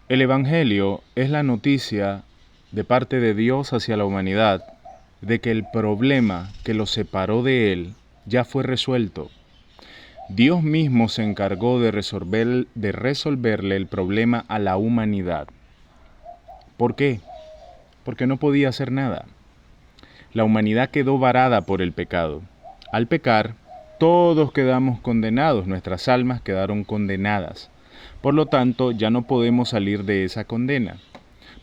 El Evangelio es la noticia de parte de Dios hacia la humanidad de que el problema que los separó de Él ya fue resuelto. Dios mismo se encargó de resolverle el problema a la humanidad. ¿Por qué? Porque no podía hacer nada. La humanidad quedó varada por el pecado. Al pecar, todos quedamos condenados, nuestras almas quedaron condenadas. Por lo tanto, ya no podemos salir de esa condena,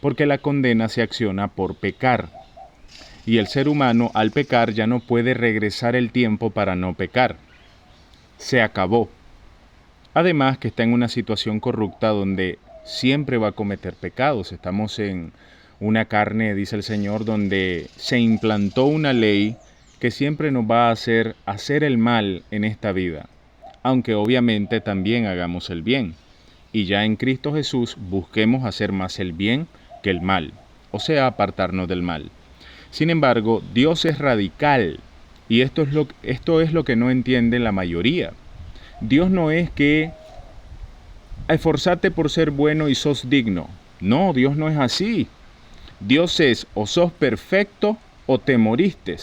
porque la condena se acciona por pecar. Y el ser humano, al pecar, ya no puede regresar el tiempo para no pecar. Se acabó. Además que está en una situación corrupta donde siempre va a cometer pecados. Estamos en una carne, dice el Señor, donde se implantó una ley que siempre nos va a hacer el mal en esta vida, aunque obviamente también hagamos el bien. Y ya en Cristo Jesús busquemos hacer más el bien que el mal, o sea, apartarnos del mal. Sin embargo, Dios es radical, y esto es lo que no entiende la mayoría. Dios no es que esforzate por ser bueno y sos digno. No, Dios no es así. Dios es o sos perfecto o te moriste.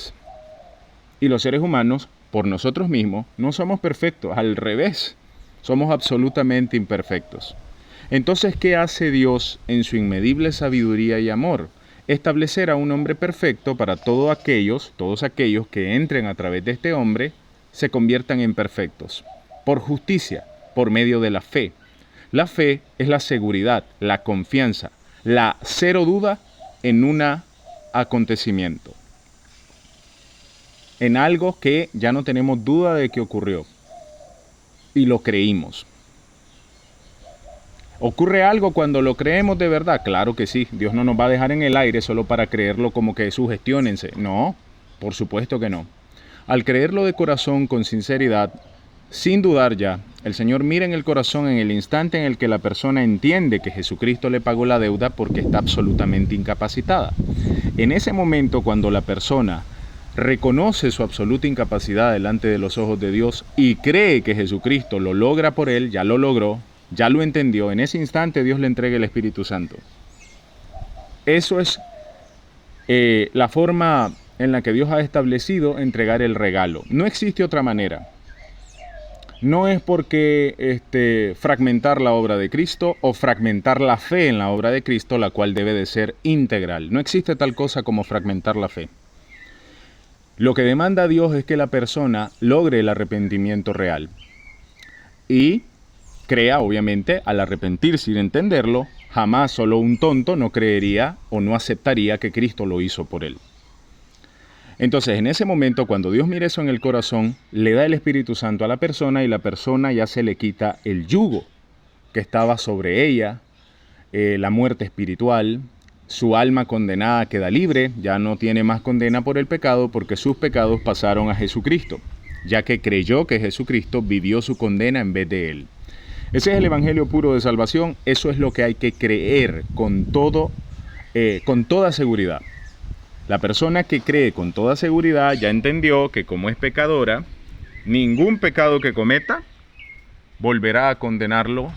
Y los seres humanos, por nosotros mismos, no somos perfectos, al revés, somos absolutamente imperfectos. Entonces, ¿qué hace Dios en su inmedible sabiduría y amor? Establecer a un hombre perfecto para todos aquellos que entren a través de este hombre, se conviertan en perfectos, por justicia, por medio de la fe. La fe es la seguridad, la confianza, la cero duda en un acontecimiento, en algo que ya no tenemos duda de que ocurrió y lo creímos. ¿Ocurre algo cuando lo creemos de verdad? Claro que sí. Dios no nos va a dejar en el aire solo para creerlo como que sugestionense. No, por supuesto que no. Al creerlo de corazón, con sinceridad, sin dudar ya, el Señor mira en el corazón en el instante en el que la persona entiende que Jesucristo le pagó la deuda porque está absolutamente incapacitada. En ese momento, cuando la persona reconoce su absoluta incapacidad delante de los ojos de Dios y cree que Jesucristo lo logra por él, ya lo logró, ya lo entendió, en ese instante Dios le entrega el Espíritu Santo. Eso es la forma en la que Dios ha establecido entregar el regalo. No existe otra manera. No es porque fragmentar la obra de Cristo o fragmentar la fe en la obra de Cristo, la cual debe de ser integral. No existe tal cosa como fragmentar la fe. Lo que demanda Dios es que la persona logre el arrepentimiento real y crea, obviamente, al arrepentirse y entenderlo, jamás solo un tonto no creería o no aceptaría que Cristo lo hizo por él. Entonces, en ese momento, cuando Dios mira eso en el corazón, le da el Espíritu Santo a la persona y la persona ya se le quita el yugo que estaba sobre ella, la muerte espiritual, su alma condenada queda libre, ya no tiene más condena por el pecado porque sus pecados pasaron a Jesucristo, ya que creyó que Jesucristo vivió su condena en vez de él. Ese es el Evangelio puro de salvación, eso es lo que hay que creer con toda seguridad. La persona que cree con toda seguridad ya entendió que como es pecadora, ningún pecado que cometa volverá a condenarlo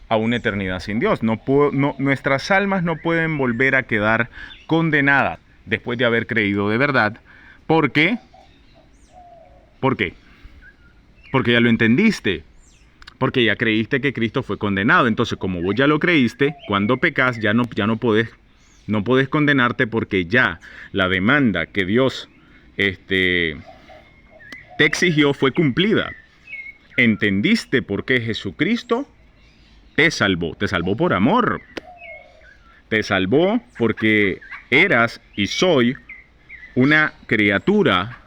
a una eternidad sin Dios. Nuestras almas no pueden volver a quedar condenadas después de haber creído de verdad. ¿Por qué? ¿Por qué? Porque ya lo entendiste. Porque ya creíste que Cristo fue condenado. Entonces, como vos ya lo creíste, cuando pecas ya no podés condenarte porque ya la demanda que Dios te exigió fue cumplida. Entendiste por qué Jesucristo te salvó por amor. Te salvó porque eras y soy una criatura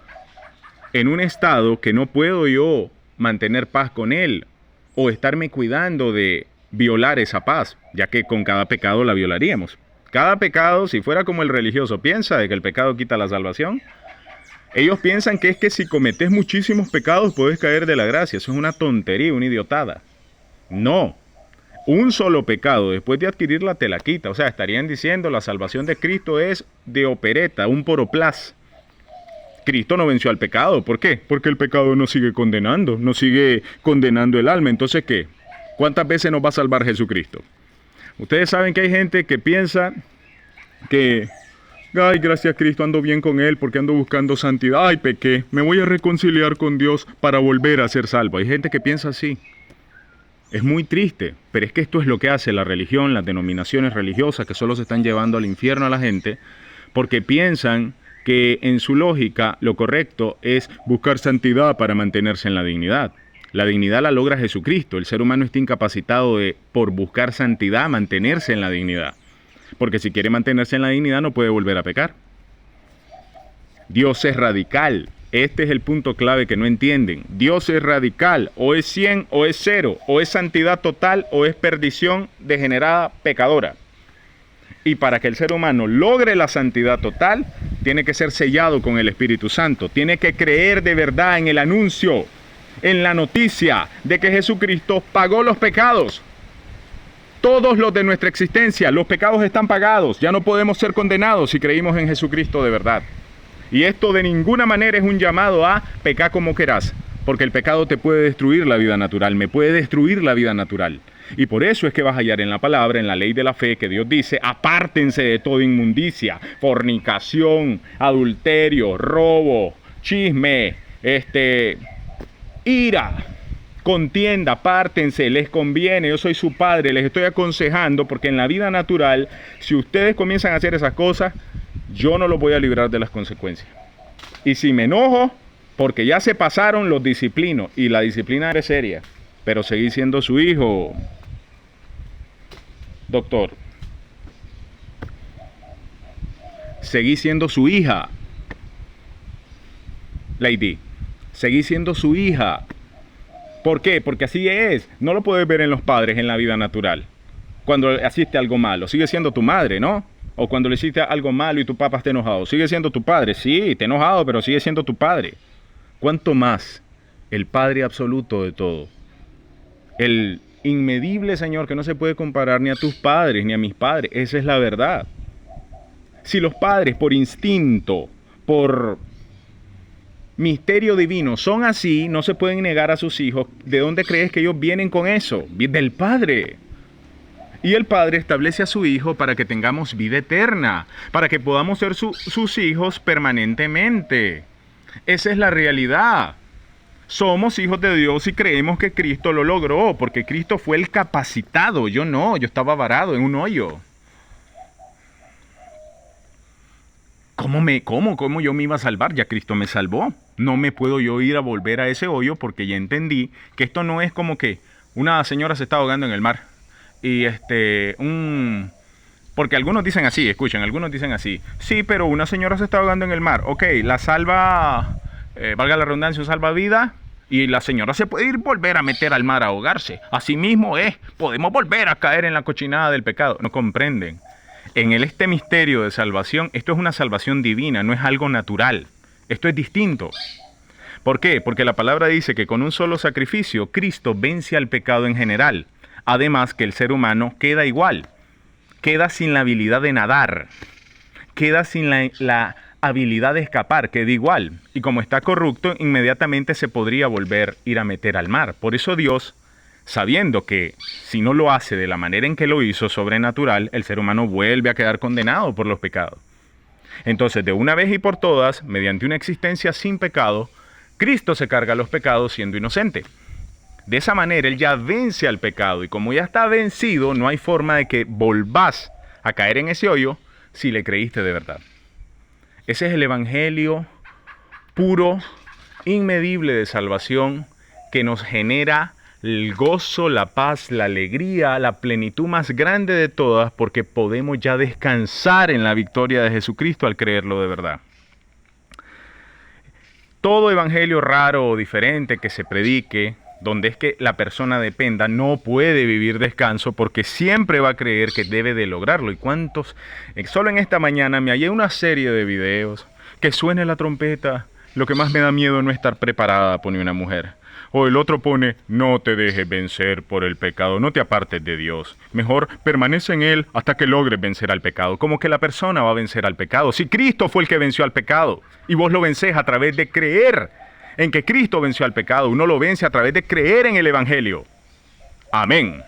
en un estado que no puedo yo mantener paz con él o estarme cuidando de violar esa paz, ya que con cada pecado la violaríamos. Cada pecado, si fuera como el religioso piensa de que el pecado quita la salvación, ellos piensan que es que si cometes muchísimos pecados puedes caer de la gracia. Eso es una tontería, una idiotada. No. Un solo pecado después de adquirirla te la quita. O sea, estarían diciendo la salvación de Cristo es de opereta, un poroplás. Cristo no venció al pecado. ¿Por qué? Porque el pecado nos sigue condenando el alma. Entonces, ¿qué? ¿Cuántas veces nos va a salvar Jesucristo? Ustedes saben que hay gente que piensa que, ay, gracias a Cristo ando bien con Él porque ando buscando santidad. Ay, pequé, me voy a reconciliar con Dios para volver a ser salvo. Hay gente que piensa así. Es muy triste, pero es que esto es lo que hace la religión, las denominaciones religiosas que solo se están llevando al infierno a la gente, porque piensan que en su lógica lo correcto es buscar santidad para mantenerse en la dignidad. La dignidad la logra Jesucristo. El ser humano está incapacitado de, por buscar santidad, mantenerse en la dignidad. Porque si quiere mantenerse en la dignidad no puede volver a pecar. Dios es radical. Este es el punto clave que no entienden. Dios es radical. O es 100 o es 0. O es santidad total o es perdición degenerada pecadora. Y para que el ser humano logre la santidad total, tiene que ser sellado con el Espíritu Santo. Tiene que creer de verdad en el anuncio, en la noticia de que Jesucristo pagó los pecados. Todos los de nuestra existencia, los pecados están pagados. Ya no podemos ser condenados si creímos en Jesucristo de verdad. Y esto de ninguna manera es un llamado a pecar como querás, porque el pecado te puede destruir la vida natural, me puede destruir la vida natural. Y por eso es que vas a hallar en la palabra, en la ley de la fe, que Dios dice, apártense de toda inmundicia, fornicación, adulterio, robo, chisme, ira, contienda, apártense, les conviene, yo soy su padre, les estoy aconsejando, porque en la vida natural, si ustedes comienzan a hacer esas cosas, yo no los voy a librar de las consecuencias. Y si me enojo, porque ya se pasaron, los disciplino. Y la disciplina es seria. Pero seguí siendo su hijo. Doctor. Seguí siendo su hija. Lady. Seguí siendo su hija. ¿Por qué? Porque así es. No lo puedes ver en los padres en la vida natural. Cuando hiciste algo malo. Sigue siendo tu madre, ¿no? O cuando le hiciste algo malo y tu papá está enojado. Sigue siendo tu padre. Sí, está enojado, pero sigue siendo tu padre. ¿Cuánto más el Padre absoluto de todo? El inmedible Señor que no se puede comparar ni a tus padres ni a mis padres. Esa es la verdad. Si los padres por instinto, por misterio divino son así, no se pueden negar a sus hijos. ¿De dónde crees que ellos vienen con eso? Del Padre. Y el Padre establece a su Hijo para que tengamos vida eterna, para que podamos ser sus hijos permanentemente. Esa es la realidad. Somos hijos de Dios y creemos que Cristo lo logró, porque Cristo fue el capacitado. Yo no, yo estaba varado en un hoyo. ¿Cómo yo me iba a salvar? Ya Cristo me salvó. No me puedo yo ir a volver a ese hoyo porque ya entendí que esto no es como que una señora se está ahogando en el mar. Y porque algunos dicen así, escuchen, algunos dicen así. Sí, pero una señora se está ahogando en el mar. Ok, la salva, valga la redundancia, un salvavidas. Y la señora se puede ir volver a meter al mar a ahogarse. Así mismo es, podemos volver a caer en la cochinada del pecado. No comprenden. En este misterio de salvación, esto es una salvación divina, no es algo natural. Esto es distinto. ¿Por qué? Porque la palabra dice que con un solo sacrificio, Cristo vence al pecado en general. Además que el ser humano queda igual. Queda sin la habilidad de nadar. Queda sin la habilidad de escapar, queda igual. Y como está corrupto, inmediatamente se podría volver a ir a meter al mar. Por eso Dios, sabiendo que si no lo hace de la manera en que lo hizo, sobrenatural, el ser humano vuelve a quedar condenado por los pecados. Entonces, de una vez y por todas, mediante una existencia sin pecado, Cristo se carga los pecados siendo inocente. De esa manera, Él ya vence al pecado. Y como ya está vencido, no hay forma de que volvás a caer en ese hoyo si le creíste de verdad. Ese es el evangelio puro, inmedible de salvación que nos genera el gozo, la paz, la alegría, la plenitud más grande de todas, porque podemos ya descansar en la victoria de Jesucristo al creerlo de verdad. Todo evangelio raro o diferente que se predique, donde es que la persona dependa, no puede vivir descanso porque siempre va a creer que debe de lograrlo. ¿Y cuántos? Solo en esta mañana me hallé una serie de videos, que suene la trompeta, lo que más me da miedo es no estar preparada, pone una mujer. O el otro pone, no te dejes vencer por el pecado, no te apartes de Dios. Mejor permanece en Él hasta que logres vencer al pecado. Como que la persona va a vencer al pecado. Si Cristo fue el que venció al pecado y vos lo vencés a través de creer en que Cristo venció al pecado, uno lo vence a través de creer en el evangelio. Amén.